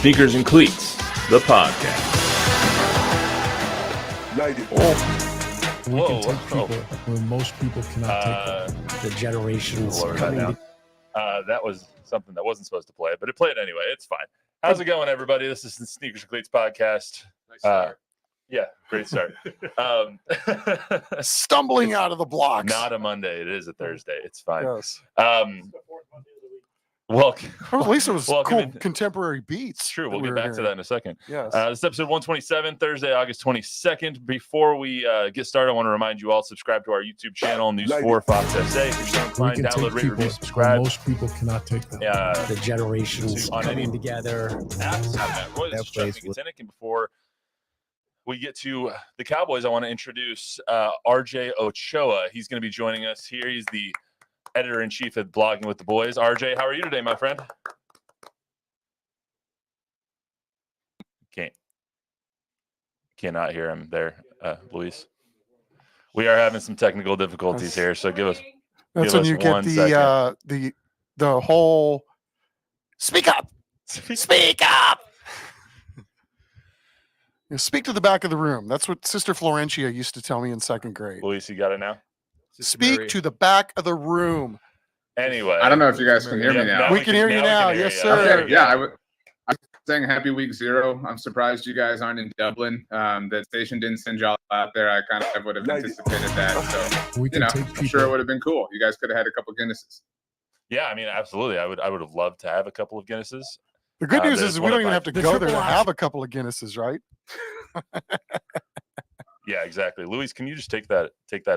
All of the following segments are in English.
Sneakers and Cleats, the podcast. We can take people where most people cannot take them. The generations coming. That was something that wasn't supposed to play, but it played anyway. It's fine. How's it going, everybody? This is the Sneakers and Cleats podcast. Nice start. Yeah, great start. Stumbling out of the blocks. Not a Monday. It is a Thursday. It's fine. Yes. Welcome. Well, at least it was Welcome cool contemporary beats. True. We'll get back to that in a second. Yes. This is episode 127, Thursday, August 22nd. Before we get started, I want to remind you all, subscribe to our YouTube channel, News 4 Fox SA. If you're so inclined, download, rate, review, subscribe. Most people cannot take them. The generations on coming any together. Roy, this is Chuck Miketinac, and before we get to the Cowboys, I want to introduce RJ Ochoa. He's going to be joining us here. He's the editor-in-chief at Blogging with the Boys. RJ, how are you today, my friend? Cannot hear him there, Luis. We are having some technical difficulties here, so give us. That's when you get the whole speak up. Speak up. Speak to the back of the room. That's what Sister Florentia used to tell me in second grade. Luis, you got it now? Speak to the back of the room. Anyway. I don't know if you guys can hear me now. We can hear you now. Yes, sir. Okay. Yeah, I'm saying happy week 0. I'm surprised you guys aren't in Dublin. The station didn't send y'all out there. I kind of would have anticipated that. So, I'm sure it would have been cool. You guys could have had a couple Guinnesses. Yeah, I mean, absolutely. I would have loved to have a couple of Guinnesses. The good news is we don't even have to go there to have a couple of Guinnesses, right? Yeah, exactly. Luis, can you just take that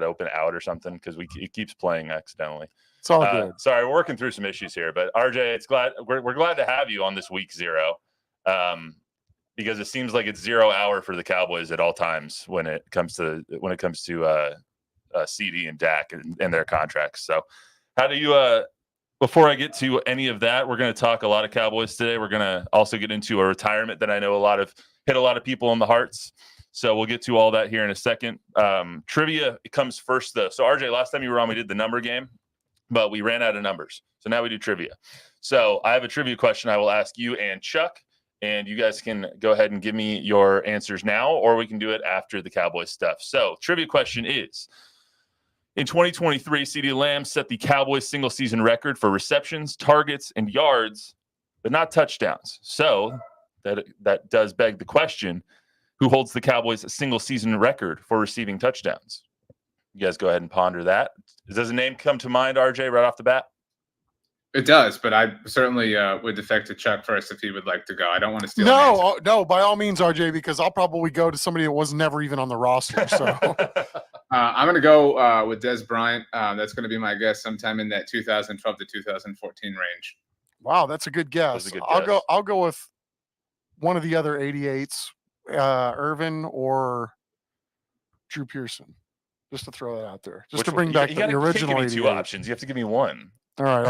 open out or something? Because it keeps playing accidentally. It's all good. Sorry, we're working through some issues here, but RJ, we're glad to have you on this week 0, because it seems like it's 0 hour for the Cowboys at all times when it comes to Ceedee and Dak and their contracts. So, how do you? Before I get to any of that, we're going to talk a lot of Cowboys today. We're going to also get into a retirement that I know hit a lot of people in the hearts. So we'll get to all that here in a second. Trivia comes first, though. So, RJ, last time you were on, we did the number game, but we ran out of numbers. So now we do trivia. So I have a trivia question I will ask you and Chuck, and you guys can go ahead and give me your answers now, or we can do it after the Cowboys stuff. So trivia question is, in 2023, CeeDee Lamb set the Cowboys single-season record for receptions, targets, and yards, but not touchdowns. So that does beg the question, who holds the Cowboys' single-season record for receiving touchdowns? You guys go ahead and ponder that. Does a name come to mind, RJ, right off the bat? It does, but I certainly would defect to Chuck first if he would like to go. I don't want to steal. No, by all means, RJ, because I'll probably go to somebody that was never even on the roster. So I'm going to go with Des Bryant. That's going to be my guess, sometime in that 2012 to 2014 range. Wow, that's a good guess. I'll go with one of the other 88s, Irvin or Drew Pearson. Just to throw that out there, just to bring back the original. You give me 2 options. You have to give me one. All right,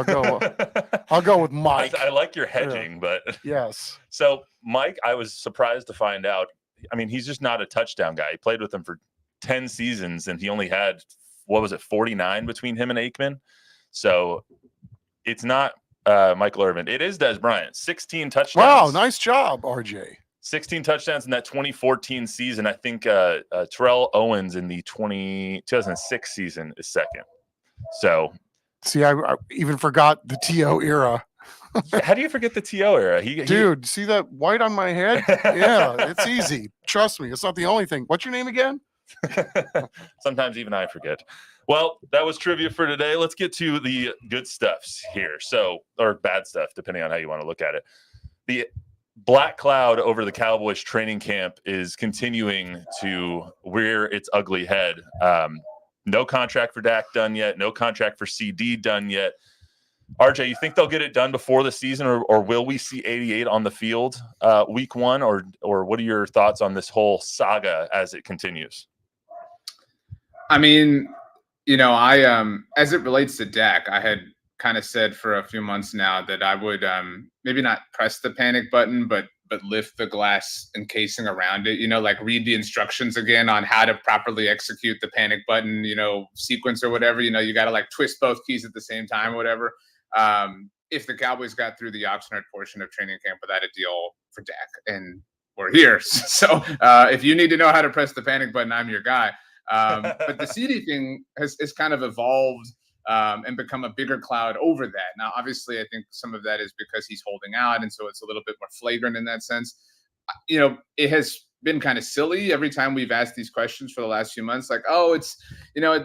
I'll go with Mike. I like your hedging, but yes. So Mike, I was surprised to find out. I mean, he's just not a touchdown guy. He played with him for 10 seasons, and he only had 49 between him and Aikman. So it's not Michael Irvin. It is Des Bryant. 16 touchdowns. Wow, nice job, RJ. 16 touchdowns in that 2014 season. I think Terrell Owens in the 2006 season is second. So, see, I even forgot the T.O. era. How do you forget the T.O. era? Dude, see that white on my head? Yeah, it's easy. Trust me, it's not the only thing. What's your name again? Sometimes even I forget. Well, that was trivia for today. Let's get to the good stuffs here. Or bad stuff, depending on how you want to look at it. The black cloud over the Cowboys training camp is continuing to rear its ugly head. No contract for Dak done yet. No contract for CD done yet. RJ, you think they'll get it done before the season, or will we see 88 on the field week 1? Or what are your thoughts on this whole saga as it continues? I mean, I as it relates to Dak, I had kind of said for a few months now that I would maybe not press the panic button, but lift the glass encasing around it, like read the instructions again on how to properly execute the panic button, sequence or whatever, you got to like twist both keys at the same time or whatever. if the Cowboys got through the Oxnard portion of training camp without a deal for Dak, and we're here. So if you need to know how to press the panic button, I'm your guy. But the Ceedee thing has kind of evolved and become a bigger cloud over that. Now, obviously, I think some of that is because he's holding out, and so it's a little bit more flagrant in that sense. It has been kind of silly every time we've asked these questions for the last few months, like, oh, it's,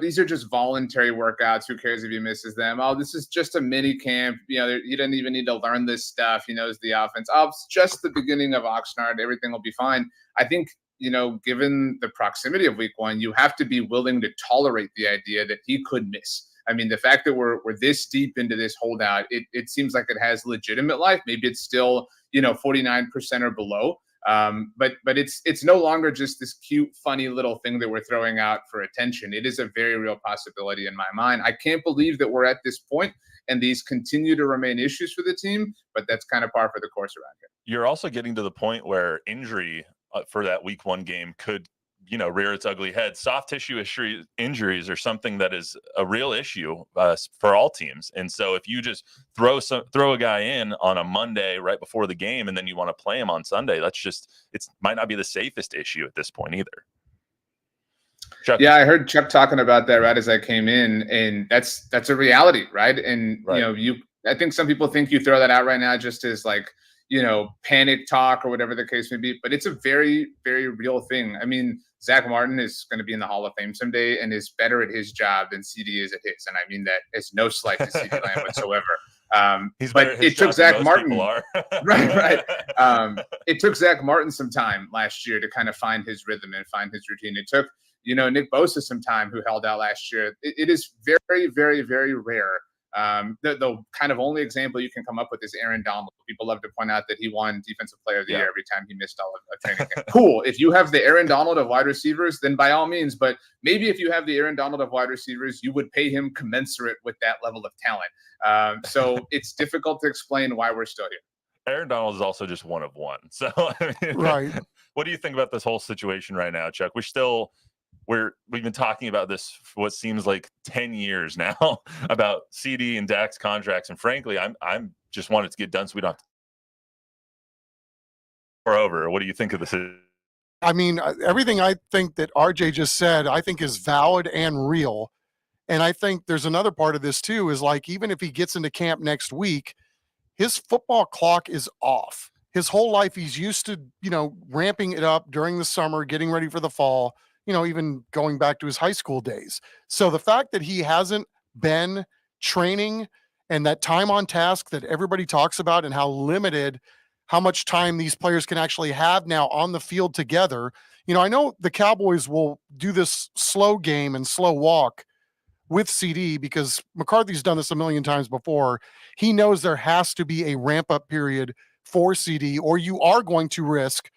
these are just voluntary workouts. Who cares if he misses them? Oh, this is just a mini camp. You don't even need to learn this stuff. He knows the offense. Oh, it's just the beginning of Oxnard. Everything will be fine. I think, given the proximity of week 1, you have to be willing to tolerate the idea that he could miss. I mean, the fact that we're this deep into this holdout, it seems like it has legitimate life. Maybe it's still, 49% or below. But it's no longer just this cute, funny little thing that we're throwing out for attention. It is a very real possibility in my mind. I can't believe that we're at this point and these continue to remain issues for the team, but that's kind of par for the course around here. You're also getting to the point where injury for that week 1 game could, rear its ugly head. Soft tissue injuries are something that is a real issue for all teams. And so if you just throw a guy in on a Monday right before the game and then you want to play him on Sunday, it might not be the safest issue at this point either. Chuck. Yeah, I heard Chuck talking about that right as I came in, and that's a reality, right? And right. I think some people think you throw that out right now just as like, panic talk or whatever the case may be, but it's a very, very real thing. I mean, Zach Martin is going to be in the Hall of Fame someday and is better at his job than Ceedee is at his. And I mean that as no slight to Ceedee Lamb whatsoever. But it took Zach Martin. Right. It took Zach Martin some time last year to kind of find his rhythm and find his routine. It took, Nick Bosa some time, who held out last year. It is very, very, very rare. The kind of only example you can come up with is Aaron Donald. People love to point out that he won Defensive Player of the Year every time he missed all of training camp. Cool. If you have the Aaron Donald of wide receivers, then by all means. But maybe if you have the Aaron Donald of wide receivers, you would pay him commensurate with that level of talent. So it's difficult to explain why we're still here. Aaron Donald is also just one of one. So right. What do you think about this whole situation right now, Chuck? We've been talking about this for what seems like 10 years now about Ceedee and Dak's contracts, and frankly, I'm just wanted to get done so we don't have to over. What do you think of this? I mean, everything I think that RJ just said, I think is valid and real. And I think there's another part of this too, is like, even if he gets into camp next week, his football clock is off. His whole life, he's used to, ramping it up during the summer, getting ready for the fall, even going back to his high school days. So the fact that he hasn't been training and that time on task that everybody talks about, and how much time these players can actually have now on the field together. I know the Cowboys will do this slow game and slow walk with Ceedee because McCarthy's done this a million times before. He knows there has to be a ramp up period for Ceedee, or you are going to risk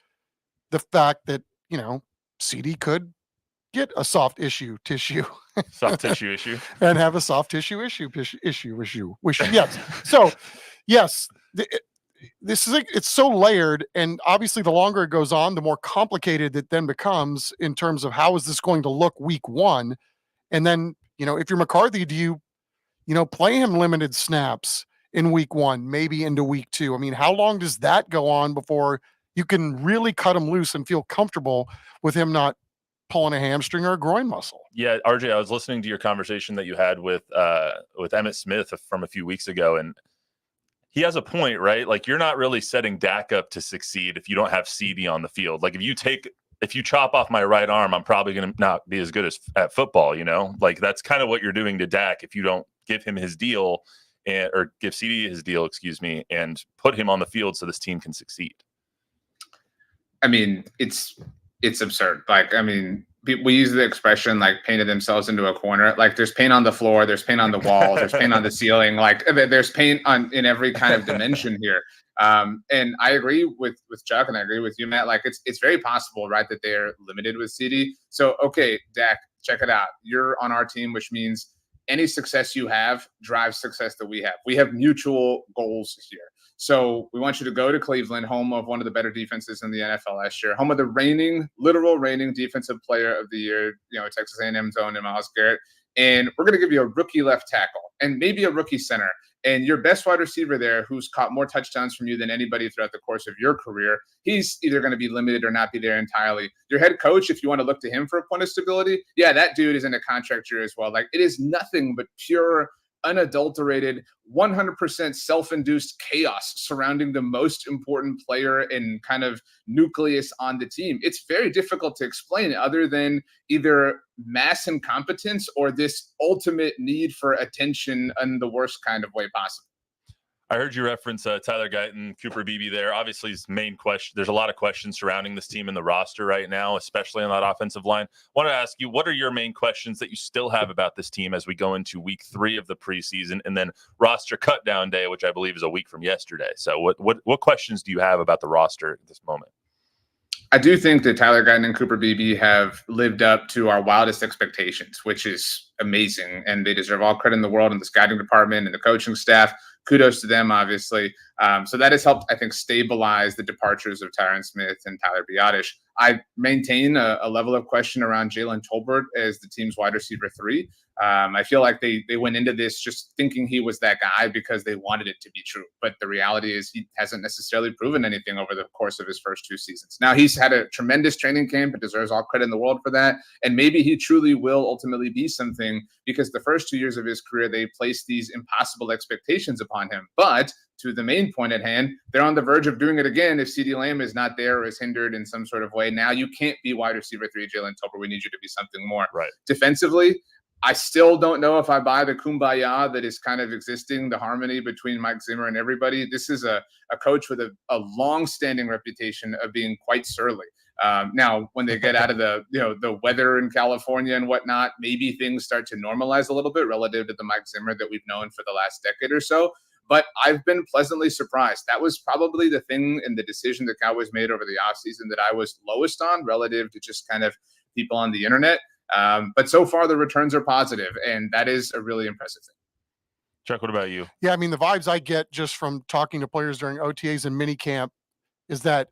the fact that, Ceedee could get a soft tissue issue and have a soft tissue issue. Yes. So yes, it's so layered, and obviously the longer it goes on, the more complicated it then becomes in terms of how is this going to look week 1. And then, if you're McCarthy, do you play him limited snaps in week 1, maybe into week 2? I mean, how long does that go on before you can really cut him loose and feel comfortable with him not pulling a hamstring or a groin muscle? Yeah, RJ, I was listening to your conversation that you had with Emmitt Smith from a few weeks ago, and he has a point, right? Like, you're not really setting Dak up to succeed if you don't have Ceedee on the field. Like, if you chop off my right arm, I'm probably going to not be as good at football, Like, that's kind of what you're doing to Dak if you don't give him his deal or give Ceedee his deal, and put him on the field so this team can succeed. I mean, it's absurd. Like, I mean, we use the expression like painted themselves into a corner. Like, there's paint on the floor, there's paint on the wall, there's paint on the ceiling. Like, there's paint in every kind of dimension here. And I agree with Chuck, and I agree with you, Matt. Like, it's very possible, right, that they're limited with Ceedee. So, okay, Dak, check it out. You're on our team, which means any success you have drives success that we have. We have mutual goals here. So we want you to go to Cleveland, home of one of the better defenses in the NFL last year, home of the literal reigning defensive player of the year, Texas A&M's own and Myles Garrett. And we're going to give you a rookie left tackle and maybe a rookie center. And your best wide receiver there, who's caught more touchdowns from you than anybody throughout the course of your career, he's either going to be limited or not be there entirely. Your head coach, if you want to look to him for a point of stability, yeah, that dude is in a contract year as well. Like, it is nothing but pure, unadulterated, 100% self-induced chaos surrounding the most important player and kind of nucleus on the team. It's very difficult to explain other than either mass incompetence or this ultimate need for attention in the worst kind of way possible. I heard you reference Tyler Guyton, Cooper Beebe there. Obviously, his main question, there's a lot of questions surrounding this team and the roster right now, especially on that offensive line. I want to ask you, what are your main questions that you still have about this team as we go into week 3 of the preseason and then roster cut down day, which I believe is a week from yesterday? So what questions do you have about the roster at this moment? I do think that Tyler Guyton and Cooper Beebe have lived up to our wildest expectations, which is amazing. And they deserve all credit in the world in the scouting department and the coaching staff. Kudos to them, obviously. So that has helped, I think, stabilize the departures of Tyron Smith and Tyler Biadasz. I maintain a level of question around Jalen Tolbert as the team's wide receiver 3. I feel like they went into this just thinking he was that guy because they wanted it to be true. But the reality is he hasn't necessarily proven anything over the course of his first 2 seasons. Now, he's had a tremendous training camp and deserves all credit in the world for that. And maybe he truly will ultimately be something because the first 2 years of his career, they placed these impossible expectations upon him. But to the main point at hand, they're on the verge of doing it again if CeeDee Lamb is not there or is hindered in some sort of way. Now you can't be wide receiver 3, Jalen Tolbert. We need you to be something more. Right. Defensively, I still don't know if I buy the kumbaya that is kind of existing, the harmony between Mike Zimmer and everybody. This is a coach with a long-standing reputation of being quite surly. Now, when they get out of the weather in California and whatnot, maybe things start to normalize a little bit relative to the Mike Zimmer that we've known for the last decade or so. But I've been pleasantly surprised. That was probably the thing in the decision the Cowboys made over the offseason that I was lowest on relative to just kind of people on the internet. But so far, the returns are positive, and that is a really impressive thing. Chuck, what about you? Yeah, I mean, the vibes I get just from talking to players during OTAs and minicamp is that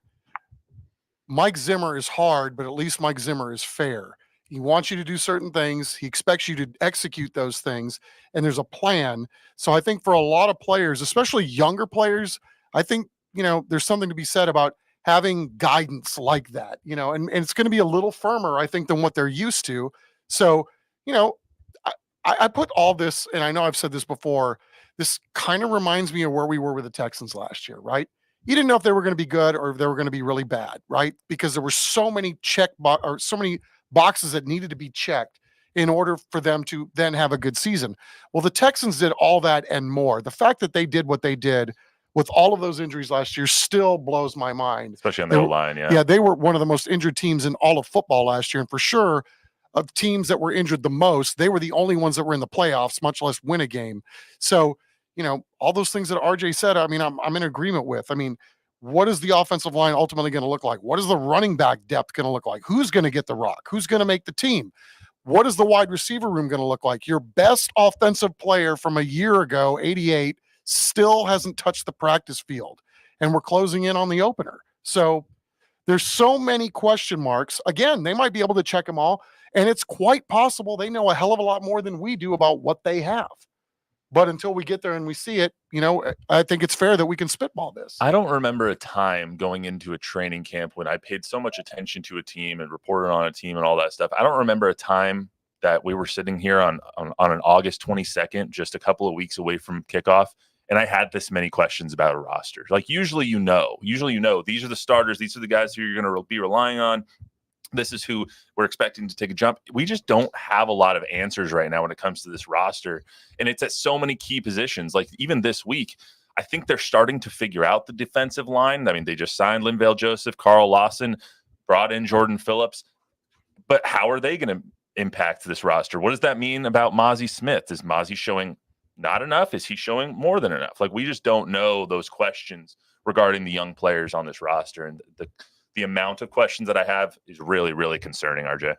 Mike Zimmer is hard, but at least Mike Zimmer is fair. He wants you to do certain things. He expects you to execute those things, and there's a plan. So I think for a lot of players, especially younger players, I think, there's something to be said about having guidance like that, and it's going to be a little firmer, I think, than what they're used to. So, I put all this, and I know I've said this before, this kind of reminds me of where we were with the Texans last year, right? You didn't know if they were going to be good or if they were going to be really bad, right? Because there were so many so many boxes that needed to be checked in order for them to then have a good season. Well, the Texans did all that and more. The fact that they did what they did with all of those injuries last year still blows my mind. Especially on the O-line, yeah. Yeah, they were one of the most injured teams in all of football last year. And for sure, of teams that were injured the most, they were the only ones that were in the playoffs, much less win a game. So, all those things that RJ said, I mean, I'm in agreement with. I mean, what is the offensive line ultimately going to look like? What is the running back depth going to look like? Who's going to get the rock? Who's going to make the team? What is the wide receiver room going to look like? Your best offensive player from a year ago, 88, still hasn't touched the practice field, and we're closing in on the opener. So there's so many question marks. Again, they might be able to check them all, and it's quite possible they know a hell of a lot more than we do about what they have. But until we get there and we see it, I think it's fair that we can spitball this. I don't remember a time going into a training camp when I paid so much attention to a team and reported on a team and all that stuff. I don't remember a time that we were sitting here on an August 22nd, just a couple of weeks away from kickoff, and I had this many questions about a roster. Like usually, these are the starters. These are the guys who you're going to be relying on. This is who we're expecting to take a jump. We just don't have a lot of answers right now when it comes to this roster. And it's at so many key positions. Like even this week, I think they're starting to figure out the defensive line. I mean, they just signed Linval Joseph, Carl Lawson, brought in Jordan Phillips. But how are they going to impact this roster? What does that mean about Mozzie Smith? Is Mozzie showing not enough? Is he showing more than enough? Like we just don't know those questions regarding the young players on this roster. And the amount of questions that I have is really, really concerning, RJ.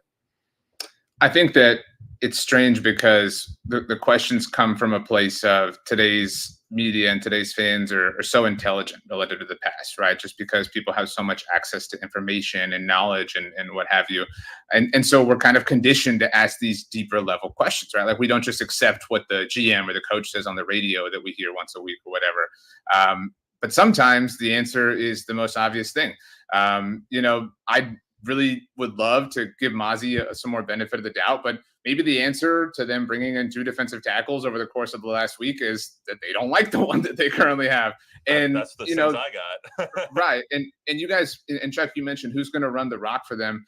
I think that it's strange because the questions come from a place of today's media and today's fans are so intelligent relative to the past, right? Just because people have so much access to information and knowledge and what have you. And so we're kind of conditioned to ask these deeper level questions, right? Like we don't just accept what the GM or the coach says on the radio that we hear once a week or whatever. But sometimes the answer is the most obvious thing. I really would love to give Mozzie some more benefit of the doubt, but maybe the answer to them bringing in 2 defensive tackles over the course of the last week is that they don't like the one that they currently have. And that's the sense I got. Right. And you guys, and Chuck, you mentioned who's going to run the rock for them.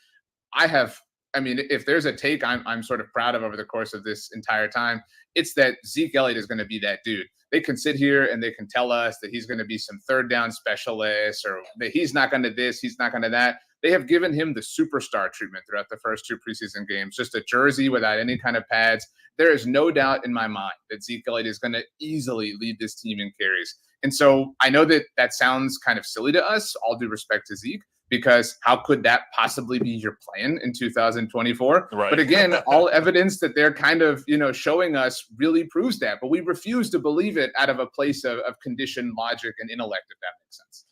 If there's a take I'm sort of proud of over the course of this entire time, it's that Zeke Elliott is going to be that dude. They can sit here and they can tell us that he's going to be some third down specialist or that he's not going to this, he's not going to that. They have given him the superstar treatment throughout the first 2 preseason games, just a jersey without any kind of pads. There is no doubt in my mind that Zeke Elliott is going to easily lead this team in carries. And so I know that sounds kind of silly to us, all due respect to Zeke, because how could that possibly be your plan in 2024? Right. But again, all evidence that they're kind of, showing us really proves that. But we refuse to believe it out of a place of conditioned logic and intellect, if that makes sense.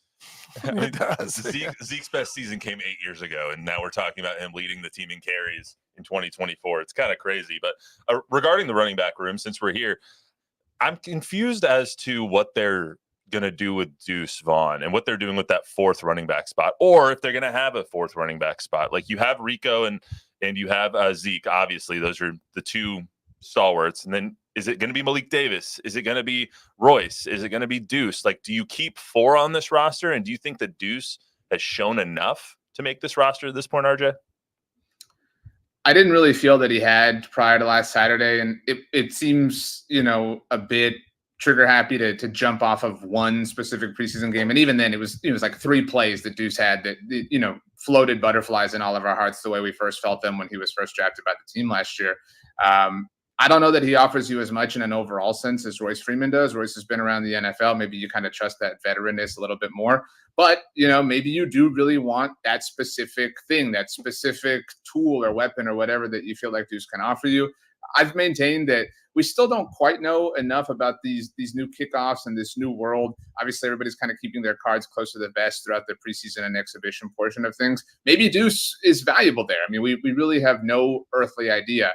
It does. Zeke's best season came 8 years ago, and now we're talking about him leading the team in carries in 2024. It's kind of crazy. But regarding the running back room, since we're here, I'm confused as to what they're going to do with Deuce Vaughn and what they're doing with that 4th running back spot, or if they're going to have a 4th running back spot. Like you have Rico and you have Zeke. Obviously, those are the 2 stalwarts. And then is it going to be Malik Davis? Is it going to be Royce? Is it going to be Deuce? Like, do you keep 4 on this roster? And do you think that Deuce has shown enough to make this roster at this point, RJ? I didn't really feel that he had prior to last Saturday. And it seems, a bit trigger happy to jump off of one specific preseason game. And even then it was like 3 plays that Deuce had that, floated butterflies in all of our hearts the way we first felt them when he was first drafted by the team last year. I don't know that he offers you as much in an overall sense as Royce Freeman does. Royce has been around the NFL. Maybe you kind of trust that veteranness a little bit more. But, maybe you do really want that specific thing, that specific tool or weapon or whatever that you feel like Deuce can offer you. I've maintained that we still don't quite know enough about these new kickoffs and this new world. Obviously, everybody's kind of keeping their cards close to the vest throughout the preseason and exhibition portion of things. Maybe Deuce is valuable there. I mean, we really have no earthly idea.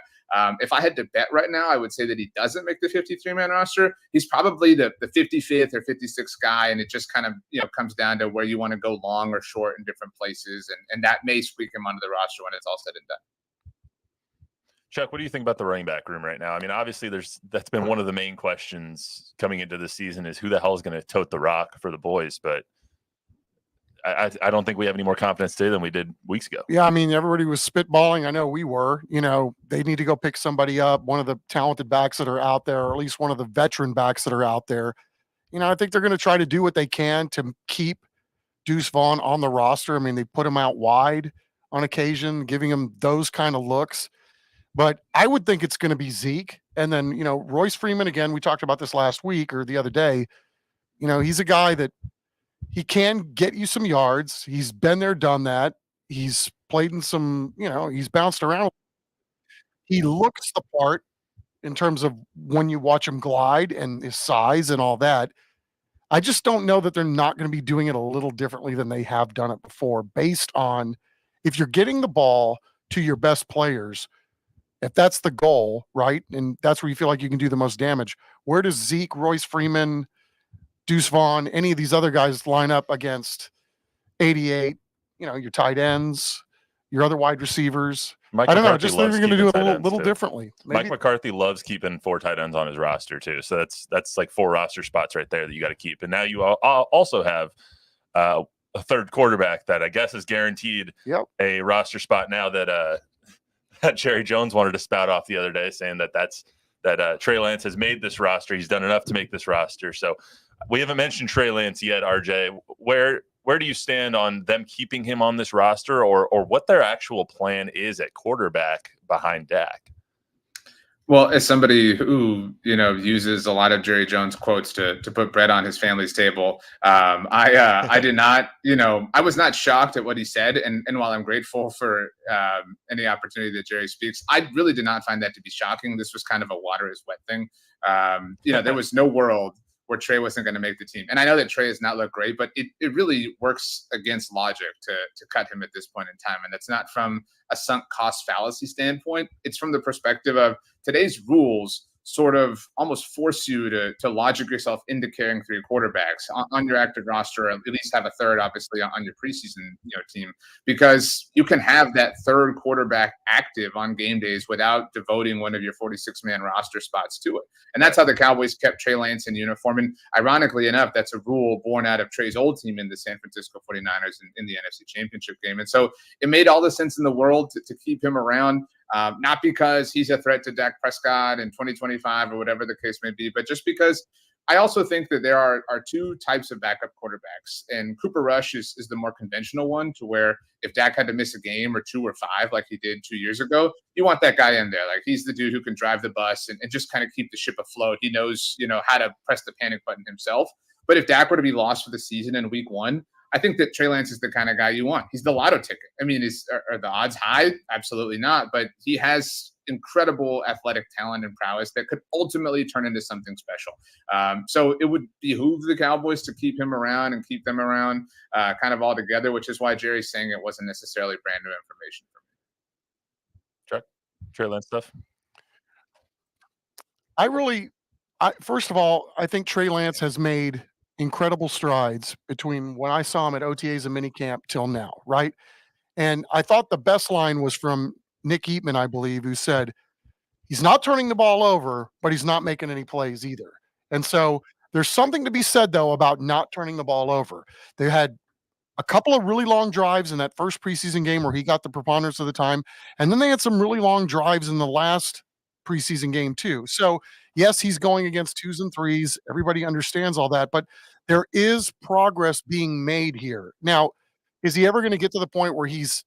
If I had to bet right now, I would say that he doesn't make the 53-man roster. He's probably the 55th or 56th guy, and it just kind of comes down to where you want to go long or short in different places, and that may squeak him onto the roster when it's all said and done. Chuck, what do you think about the running back room right now? I mean, obviously, that's been one of the main questions coming into the season is who the hell is going to tote the rock for the boys, but I don't think we have any more confidence today than we did weeks ago. Yeah, I mean, everybody was spitballing. I know we were. They need to go pick somebody up, one of the talented backs that are out there, or at least one of the veteran backs that are out there. I think they're going to try to do what they can to keep Deuce Vaughn on the roster. I mean, they put him out wide on occasion, giving him those kind of looks. But I would think it's going to be Zeke. And then, Royce Freeman, again, we talked about this last week or the other day. He's a guy that he can get you some yards. He's been there, done that. He's played in some, he's bounced around. He looks the part in terms of when you watch him glide and his size and all that. I just don't know that they're not going to be doing it a little differently than they have done it before, based on if you're getting the ball to your best players, if that's the goal, right? And that's where you feel like you can do the most damage. Where does Zeke, Royce Freeman, Deuce Vaughn, any of these other guys line up against 88, your tight ends, your other wide receivers? I don't know. Just they're going to do it a little differently. Maybe. Mike McCarthy loves keeping 4 tight ends on his roster too. So that's like 4 roster spots right there that you got to keep. And now you also have a third quarterback that I guess is guaranteed a roster spot now that Jerry Jones wanted to spout off the other day, saying that Trey Lance has made this roster. He's done enough to make this roster. So we haven't mentioned Trey Lance yet, RJ. Where do you stand on them keeping him on this roster, or what their actual plan is at quarterback behind Dak? Well, as somebody who, uses a lot of Jerry Jones quotes to put bread on his family's table, I did not, I was not shocked at what he said. And while I'm grateful for any opportunity that Jerry speaks, I really did not find that to be shocking. This was kind of a water is wet thing. There was no world where Trey wasn't going to make the team. And I know that Trey has not looked great, but it really works against logic to cut him at this point in time. And it's not from a sunk cost fallacy standpoint. It's from the perspective of today's rules sort of almost force you to logic yourself into carrying 3 quarterbacks on your active roster, or at least have a third, obviously, on your preseason team, because you can have that third quarterback active on game days without devoting one of your 46-man roster spots to it. And that's how the Cowboys kept Trey Lance in uniform. And ironically enough, that's a rule born out of Trey's old team in the San Francisco 49ers in the NFC Championship game. And so it made all the sense in the world to keep him around. Not because he's a threat to Dak Prescott in 2025 or whatever the case may be, but just because I also think that there are 2 types of backup quarterbacks, and Cooper Rush is the more conventional one, to where if Dak had to miss a game or 2 or 5 like he did 2 years ago, you want that guy in there. Like, he's the dude who can drive the bus and just kind of keep the ship afloat. He knows, how to press the panic button himself. But if Dak were to be lost for the season in week 1, I think that Trey Lance is the kind of guy you want. He's the lotto ticket. I mean, are the odds high? Absolutely not. But he has incredible athletic talent and prowess that could ultimately turn into something special. So it would behoove the Cowboys to keep him around and keep them around kind of all together, which is why Jerry's saying it wasn't necessarily brand new information for me. Trey Lance stuff. First of all, I think Trey Lance has made incredible strides between when I saw him at OTAs and minicamp till now, right? And I thought the best line was from Nick Eatman, I believe, who said, he's not turning the ball over, but he's not making any plays either. And so there's something to be said, though, about not turning the ball over. They had a couple of really long drives in that first preseason game where he got the preponderance of the time. And then they had some really long drives in the last preseason game too. So yes, he's going against 2s and 3s. Everybody understands all that, but there is progress being made here. Now, is he ever going to get to the point where he's,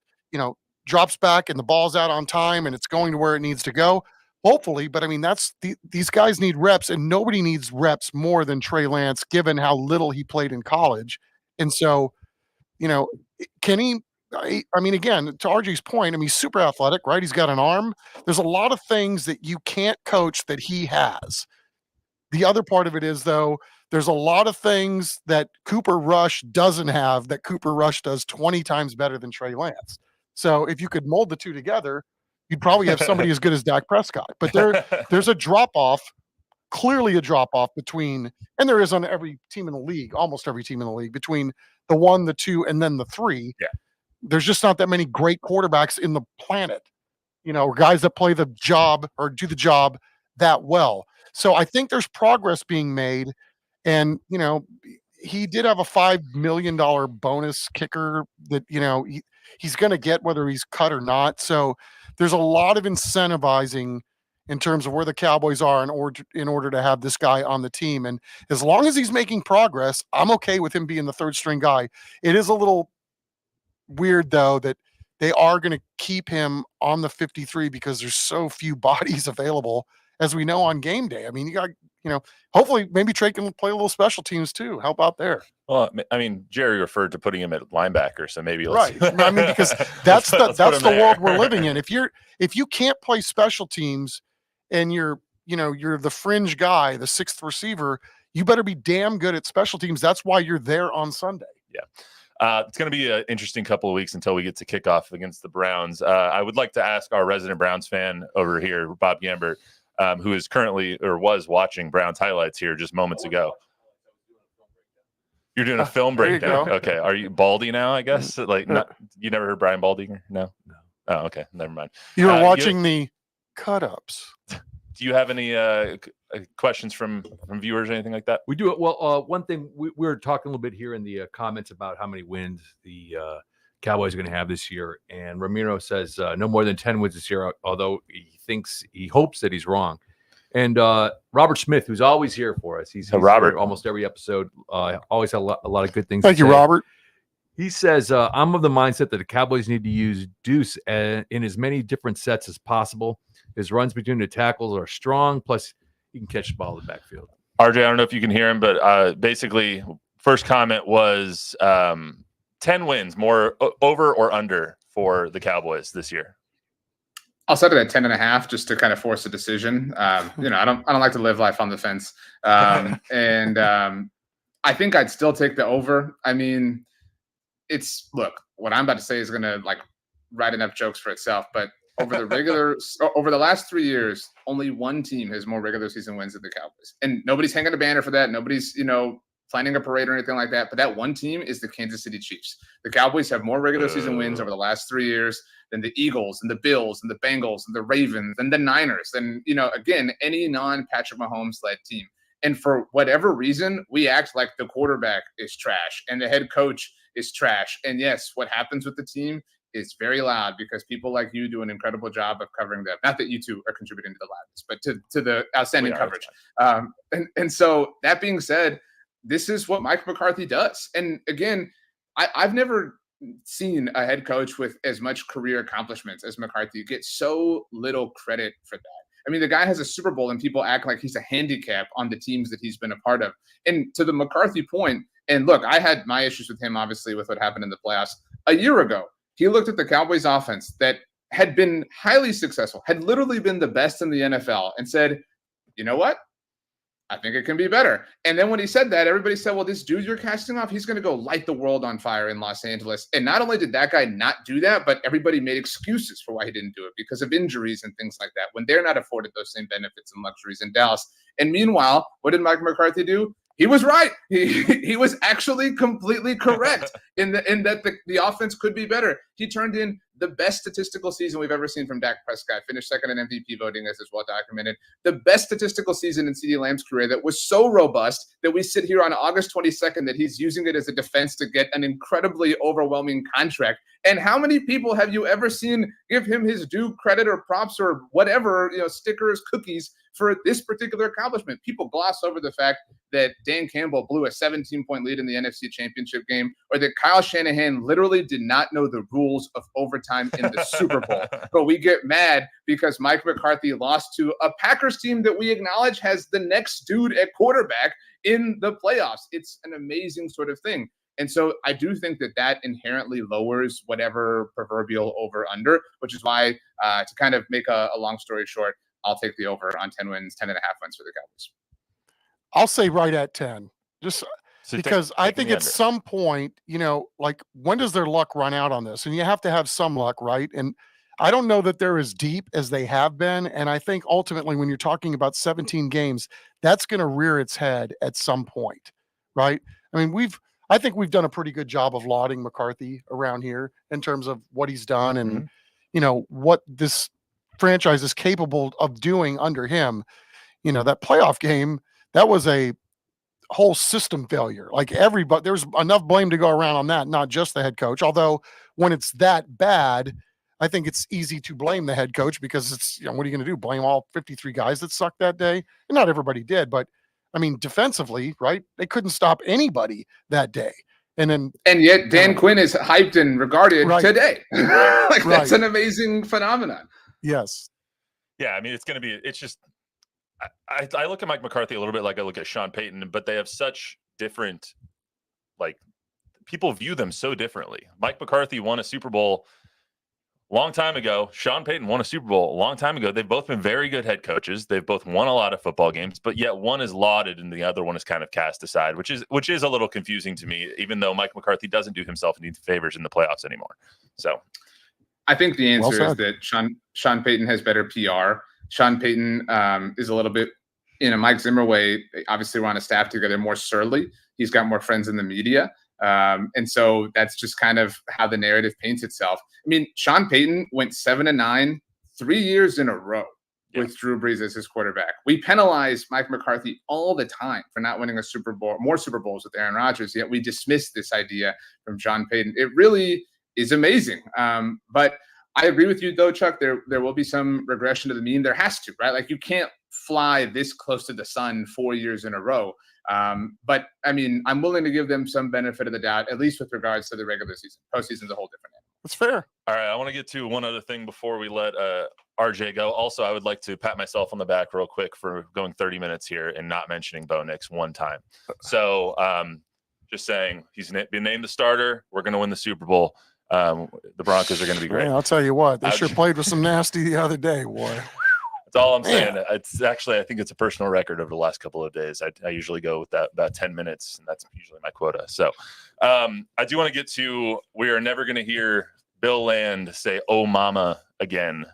drops back and the ball's out on time and it's going to where it needs to go? Hopefully, but I mean, these guys need reps, and nobody needs reps more than Trey Lance, given how little he played in college. And so, can he? I mean, again, to RJ's point, he's super athletic, right? He's got an arm. There's a lot of things that you can't coach that he has. The other part of it is, though, there's a lot of things that Cooper Rush doesn't have that Cooper Rush does 20 times better than Trey Lance. So if you could mold the 2 together, you'd probably have somebody as good as Dak Prescott. But there's a drop-off, clearly a drop-off between, and there is on every team in the league, almost every team in the league, between the 1, the 2, and then the 3. Yeah. There's just not that many great quarterbacks in the planet, or guys that play the job or do the job that well. So I think there's progress being made. And, he did have a $5 million bonus kicker that, he's going to get whether he's cut or not. So there's a lot of incentivizing in terms of where the Cowboys are in order to have this guy on the team. And as long as he's making progress, I'm okay with him being the 3rd string guy. It is a little weird, though, that they are going to keep him on the 53 because there's so few bodies available, as we know, on game day. I mean, you got, hopefully maybe Trey can play a little special teams too. Help out there. Well, I mean, Jerry referred to putting him at linebacker, so maybe right. I mean, because that's the world we're living in. If you can't play special teams and you're the fringe guy, the 6th receiver, you better be damn good at special teams. That's why you're there on Sunday. Yeah. It's going to be an interesting couple of weeks until we get to kickoff against the Browns. I would like to ask our resident Browns fan over here, Bob Gambert, who is currently or was watching Browns highlights here just moments ago. You're doing a film breakdown. Okay. Are you Baldy now, I guess? Like, you never heard Brian Baldinger? No. Oh, okay. Never mind. You were watching the cut-ups. Do you have any questions from viewers or anything like that? We do it. Well, one thing we were talking a little bit here in the comments about how many wins the Cowboys are going to have this year. And Ramiro says no more than 10 wins this year, although he hopes that he's wrong. And Robert Smith, who's always here for us, he's Robert here almost every episode. Always had a lot of good things. Thank you, Robert. He says, I'm of the mindset that the Cowboys need to use Deuce in as many different sets as possible. His runs between the tackles are strong, plus he can catch the ball in the backfield. RJ, I don't know if you can hear him, but basically, first comment was 10 wins, more over or under for the Cowboys this year. I'll set it at 10.5 just to kind of force a decision. I don't like to live life on the fence. I think I'd still take the over. I mean, what I'm about to say is going to write enough jokes for itself, but over the last 3 years, only one team has more regular season wins than the Cowboys. And nobody's hanging a banner for that. Nobody's, planning a parade or anything like that. But that one team is the Kansas City Chiefs. The Cowboys have more regular season wins over the last 3 years than the Eagles and the Bills and the Bengals and the Ravens and the Niners. And, again, any non-Patrick Mahomes-led team. And for whatever reason, we act like the quarterback is trash and the head coach is trash. And yes, what happens with the team is very loud because people like you do an incredible job of covering them. Not that you two are contributing to the loudness, but to the outstanding coverage. And so that being said, this is what Mike McCarthy does. And again, I've never seen a head coach with as much career accomplishments as McCarthy get so little credit for that. I mean, the guy has a Super Bowl and people act like he's a handicap on the teams that he's been a part of. And to the McCarthy point, and look, I had my issues with him, obviously, with what happened in the playoffs. A year ago, he looked at the Cowboys offense that had been highly successful, had literally been the best in the NFL, and said, you know what? I think it can be better. And then when he said that, everybody said, well, this dude you're casting off, he's going to go light the world on fire in Los Angeles. And not only did that guy not do that, but everybody made excuses for why he didn't do it because of injuries and things like that when they're not afforded those same benefits and luxuries in Dallas. And meanwhile, what did Mike McCarthy do? He was right. He was actually completely correct in that the offense could be better. He turned in the best statistical season we've ever seen from Dak Prescott, finished second in MVP voting, as is well documented. The best statistical season in CeeDee Lamb's career that was so robust that we sit here on August 22nd that he's using it as a defense to get an incredibly overwhelming contract. And how many people have you ever seen give him his due credit or props or whatever, stickers, cookies for this particular accomplishment? People gloss over the fact that Dan Campbell blew a 17-point lead in the NFC Championship game, or that Kyle Shanahan literally did not know the rules of overtime in the Super Bowl. But we get mad because Mike McCarthy lost to a Packers team that we acknowledge has the next dude at quarterback in the playoffs. It's an amazing sort of thing. And so I do think that inherently lowers whatever proverbial over-under, which is why, to kind of make a long story short, I'll take the over on 10 wins, 10.5 wins for the Cowboys. I'll say right at 10, just because I think at some point, when does their luck run out on this? And you have to have some luck, right? And I don't know that they're as deep as they have been. And I think ultimately when you're talking about 17 games, that's going to rear its head at some point, right? I mean, I think we've done a pretty good job of lauding McCarthy around here in terms of what he's done and, what this franchise is capable of doing under him. That playoff game, that was a whole system failure. Like everybody, there's enough blame to go around on that, not just the head coach. Although when it's that bad, I think it's easy to blame the head coach because it's, what are you going to do? Blame all 53 guys that sucked that day? And not everybody did, but I mean, defensively, right? They couldn't stop anybody that day. And yet Dan Quinn is hyped and regarded today. That's an amazing phenomenon. Yes. Yeah. I mean, it's just, I look at Mike McCarthy a little bit like I look at Sean Payton, but they have such different, people view them so differently. Mike McCarthy won a Super Bowl a long time ago. Sean Payton won a Super Bowl a long time ago. They've both been very good head coaches. They've both won a lot of football games, but yet one is lauded and the other one is kind of cast aside, which is a little confusing to me, even though Mike McCarthy doesn't do himself any favors in the playoffs anymore. So I think the answer is that Sean Payton has better PR. Sean Payton is a little bit, in a Mike Zimmer way, obviously we're on a staff together, more surly. He's got more friends in the media. And so that's just kind of how the narrative paints itself. I mean, Sean Payton went 7-9, 3 years in a row with Drew Brees as his quarterback. We penalize Mike McCarthy all the time for not winning a Super Bowl, more Super Bowls with Aaron Rodgers, yet we dismiss this idea from Sean Payton. It really is amazing. But I agree with you, though, Chuck. There will be some regression to the mean. There has to, right? Like, you can't fly this close to the sun 4 years in a row. But, I mean, I'm willing to give them some benefit of the doubt, at least with regards to the regular season. Postseason's a whole different animal. That's fair. All right, I want to get to one other thing before we let RJ go. Also, I would like to pat myself on the back real quick for going 30 minutes here and not mentioning Bo Nix one time. So just saying, he's been named the starter. We're going to win the Super Bowl. The Broncos are going to be great. Man, I'll tell you what, they sure played with some nasty the other day, boy. That's all I'm saying. It's actually, I think it's a personal record over the last couple of days. I usually go with that about 10 minutes, and that's usually my quota. So I do want to get to, we are never going to hear Bill Land say, "Oh, mama," again.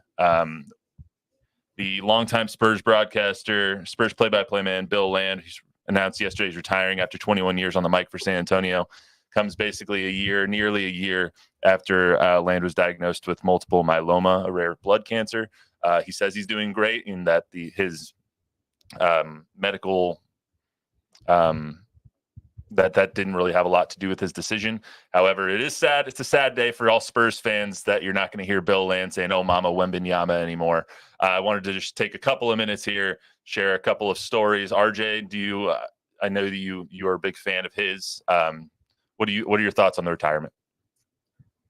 The longtime Spurs broadcaster, Spurs play-by-play man, Bill Land, he's announced yesterday he's retiring after 21 years on the mic for San Antonio. Comes basically nearly a year after Land was diagnosed with multiple myeloma, a rare blood cancer. He says he's doing great, in that his medical that didn't really have a lot to do with his decision. However, it is sad. It's a sad day for all Spurs fans that you're not going to hear Bill Land saying, "Oh, mama, Wembanyama" anymore. I wanted to just take a couple of minutes here, share a couple of stories. RJ, I know that you are a big fan of his. What are your thoughts on the retirement?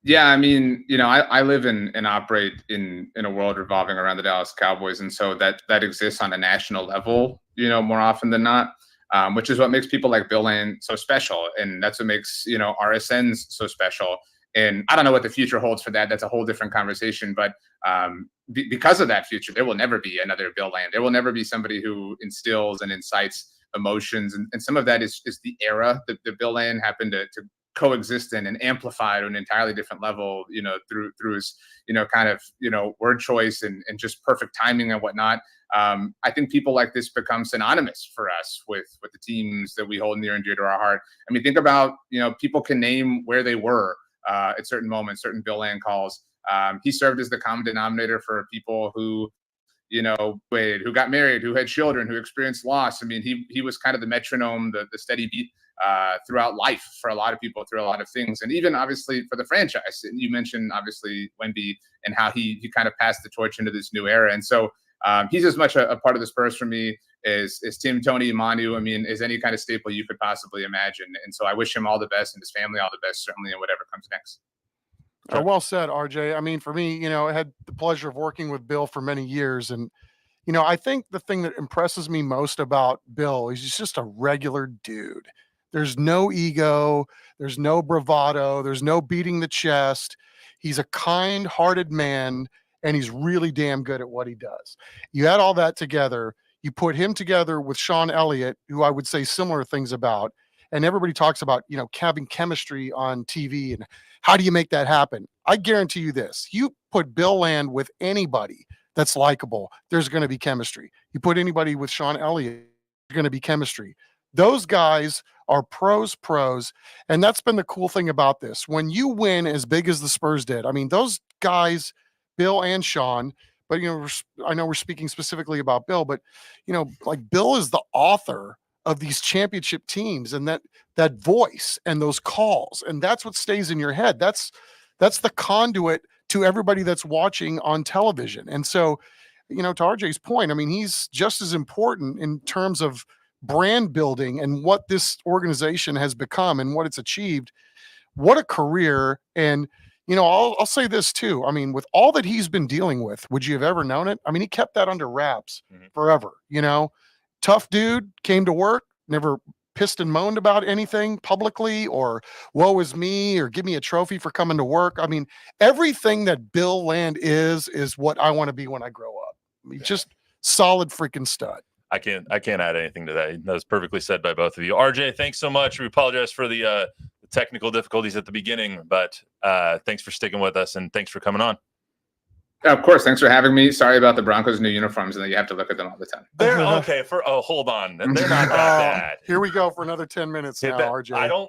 Yeah, I mean, I live and operate in a world revolving around the Dallas Cowboys, and so that exists on a national level, more often than not, which is what makes people like Bill Land so special, and that's what makes RSNs so special. And I don't know what the future holds for that. That's a whole different conversation. But because of that future, there will never be another Bill Land. There will never be somebody who instills and incites emotions, and some of that is the era that Bill Land happened to coexist in and amplify to an entirely different level, through his, kind of, word choice and just perfect timing and whatnot. I think people like this become synonymous for us with the teams that we hold near and dear to our heart. I mean, think about, people can name where they were at certain moments, certain Bill Land calls. He served as the common denominator for people who, who got married, who had children, who experienced loss. I mean, he was kind of the metronome, the steady beat throughout life for a lot of people, through a lot of things, and even obviously for the franchise. And you mentioned obviously Wemby and how he kind of passed the torch into this new era. And so he's as much a part of the Spurs for me as Tim, Tony, Manu. I mean, as any kind of staple you could possibly imagine. And so I wish him all the best and his family all the best, certainly in whatever comes next. Well said, RJ. I mean, for me, I had the pleasure of working with Bill for many years. And, I think the thing that impresses me most about Bill is he's just a regular dude. There's no ego. There's no bravado. There's no beating the chest. He's a kind-hearted man, and he's really damn good at what he does. You add all that together, you put him together with Sean Elliott, who I would say similar things about, and everybody talks about, having chemistry on TV and how do you make that happen? I guarantee you this. You put Bill Land with anybody that's likable, there's going to be chemistry. You put anybody with Sean Elliott, there's going to be chemistry. Those guys are pros, and that's been the cool thing about this. When you win as big as the Spurs did, I mean, those guys, Bill and Sean, but, I know we're speaking specifically about Bill, but, like Bill is the author of these championship teams, and that voice and those calls, and that's what stays in your head. That's the conduit to everybody that's watching on television. And so, to RJ's point, I mean, he's just as important in terms of brand building and what this organization has become and what it's achieved. What a career. And, I'll say this too. I mean, with all that he's been dealing with, would you have ever known it? I mean, he kept that under wraps forever, tough dude, came to work, never pissed and moaned about anything publicly or woe is me or give me a trophy for coming to work. I mean, everything that Bill Land is what I want to be when I grow up. I mean, just solid freaking stud. I can't add anything to that. That was perfectly said by both of you. RJ, thanks so much. We apologize for the technical difficulties at the beginning, but thanks for sticking with us and thanks for coming on. Yeah, of course. Thanks for having me. Sorry about the Broncos' new uniforms, and that you have to look at them all the time. They're okay. Hold on. They're not that bad. Here we go for another 10 minutes now, RJ. I don't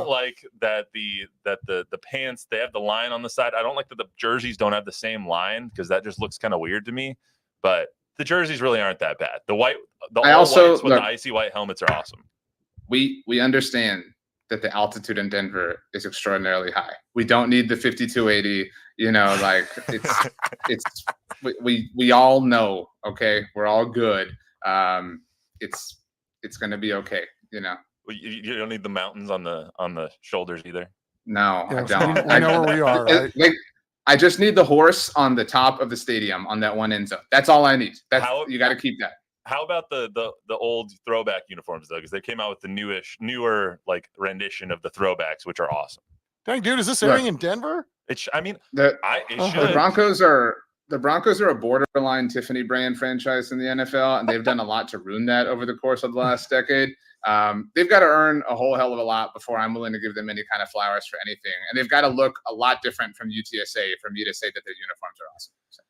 like that the pants, they have the line on the side. I don't like that the jerseys don't have the same line because that just looks kind of weird to me. But the jerseys really aren't that bad. The whites with the icy white helmets are awesome. We understand that the altitude in Denver is extraordinarily high. We don't need the 5280, we all know, okay, we're all good. It's going to be okay. You don't need the mountains on the shoulders either. No, yeah, I don't. I know where we are. Right? I just need the horse on the top of the stadium on that one end zone. That's all I need. You got to keep that. How about the old throwback uniforms though? Because they came out with the newer like rendition of the throwbacks, which are awesome. Dang, dude, is this airing in Denver? The Broncos are a borderline Tiffany brand franchise in the NFL, and they've done a lot to ruin that over the course of the last decade. They've got to earn a whole hell of a lot before I'm willing to give them any kind of flowers for anything. And they've got to look a lot different from UTSA for me to say that their uniforms are awesome. So.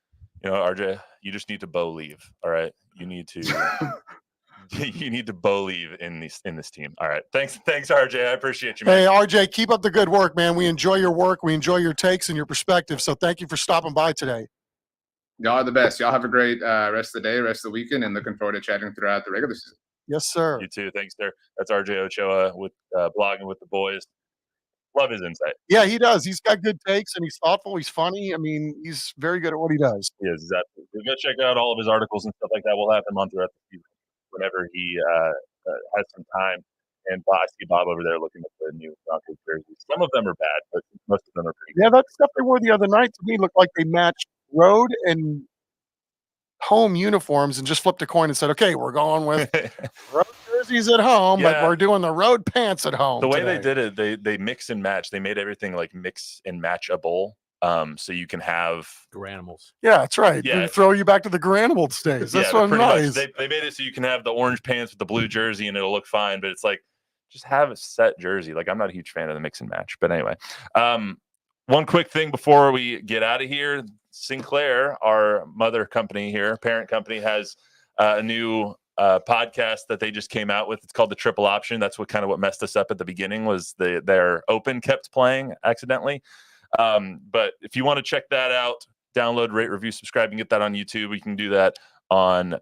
You know, RJ, you just need to bow leave. All right. You need to you need to bow leave in this team. All right. Thanks, RJ. I appreciate you, man. Hey, RJ, keep up the good work, man. We enjoy your work. We enjoy your takes and your perspective. So thank you for stopping by today. Y'all are the best. Y'all have a great rest of the day, rest of the weekend, and looking forward to chatting throughout the regular season. Yes, sir. You too. Thanks, sir. That's RJ Ochoa with blogging with the boys. Love his insight. Yeah, he does. He's got good takes, and he's thoughtful. He's funny. I mean, he's very good at what he does. He is. Exactly. Go check out all of his articles and stuff like that. We'll have him on throughout the season whenever he has some time. And I see Bob over there looking at the new Broncos jerseys. Some of them are bad, but most of them are pretty good. Yeah, that stuff they wore the other night to me looked like they matched road and home uniforms and just flipped a coin and said, okay, we're going with road jerseys at home, but we're doing the road pants at home. The way they did it, they mix and match. They made everything like mix and match a bowl. So you can have Garanimals. Yeah, that's right. Yeah. They throw you back to the Granimal days. That's what nice. They made it so you can have the orange pants with the blue jersey and it'll look fine, but it's like just have a set jersey. Like I'm not a huge fan of the mix and match, but anyway. One quick thing before we get out of here. Sinclair, our mother company here, parent company, has a new podcast that they just came out with. It's called The Triple Option. That's what messed us up at the beginning was their open kept playing accidentally. But if you want to check that out, download, rate, review, subscribe, and get that on YouTube. You can do that on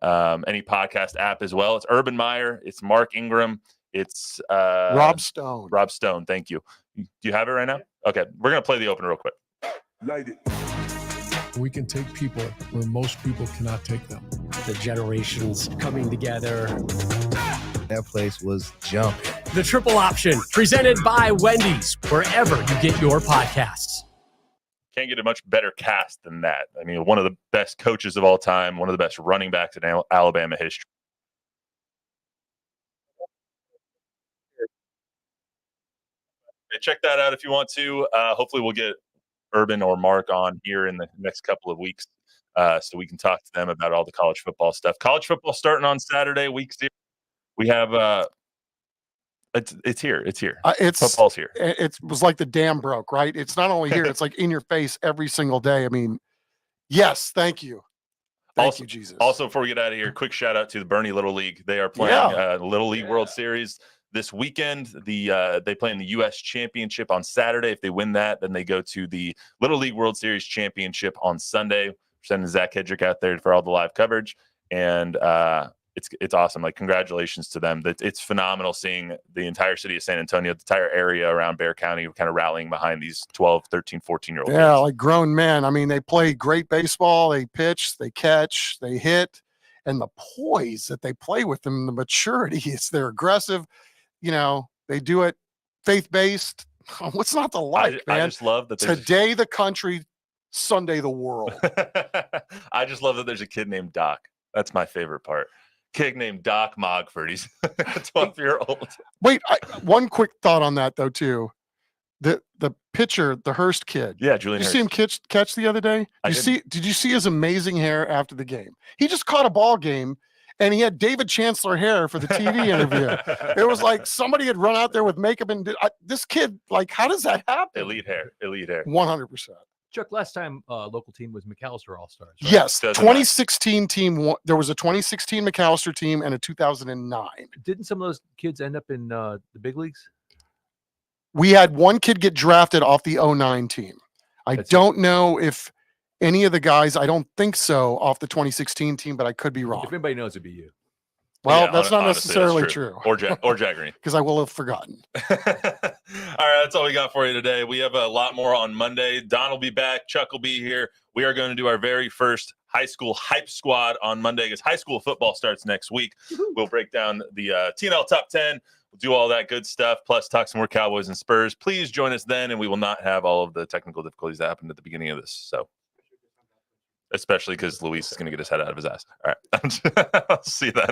any podcast app as well. It's Urban Meyer. It's Mark Ingram. It's Rob Stone. Rob Stone. Thank you. Do you have it right now? Okay. We're going to play the open real quick. Light it. We can take people where most people cannot take them. The generations coming together. That place was jumping. The Triple Option, presented by Wendy's, wherever you get your podcasts. Can't get a much better cast than that. I mean, one of the best coaches of all time, one of the best running backs in Alabama history. Check that out if you want to. Hopefully we'll get Urban or Mark on here in the next couple of weeks so we can talk to them about all the college football stuff. College football starting on Saturday, week 0. We have it's here. Football's here. It was like the dam broke, right? It's not only here, it's like in your face every single day. I mean, yes, thank you. Thank you, Jesus. Also, before we get out of here, quick shout out to the Bernie Little League. They are playing Little League World Series this weekend. They play in the U.S. Championship on Saturday. If they win that, then they go to the Little League World Series Championship on Sunday. We're sending Zach Hedrick out there for all the live coverage, and it's awesome. Like, congratulations to them. It's phenomenal seeing the entire city of San Antonio, the entire area around Bexar County, kind of rallying behind these 12, 13, 14-year-old Yeah, kids. like grown men. I mean, they play great baseball. They pitch, they catch, they hit, and the poise that they play with them, the maturity, they're aggressive. You know, they do it faith-based. What's not to like, man? I just love that today the country, Sunday the world. I just love that there's a kid named Doc. That's my favorite part. Kid named Doc Mogford. He's a 12-year-old. Wait, one quick thought on that though too. The pitcher, the Hurst kid. Yeah, Julian Hurst. Did you see him catch the other day? Did you see his amazing hair after the game? He just caught a ball game. And he had David Chancellor hair for the TV interview. It was like somebody had run out there with makeup and this kid, like, how does that happen? Elite hair. 100%. Chuck, last time local team was McAllister All-Stars. Right? Yes, 2016 team. There was a 2016 McAllister team and a 2009. Didn't some of those kids end up in the big leagues? We had one kid get drafted off the 09 team. I don't know if any of the guys, I don't think so, off the 2016 team, but I could be wrong. If anybody knows, it'd be you. Well, yeah, that's not necessarily that's true. Or Jack Green. Because I will have forgotten. All right, that's all we got for you today. We have a lot more on Monday. Don will be back. Chuck will be here. We are going to do our very first high school hype squad on Monday because high school football starts next week. We'll break down the TNL Top 10. We'll do all that good stuff, plus talk some more Cowboys and Spurs. Please join us then, and we will not have all of the technical difficulties that happened at the beginning of this. So, especially because Luis is going to get his head out of his ass. All right. I'll see you then.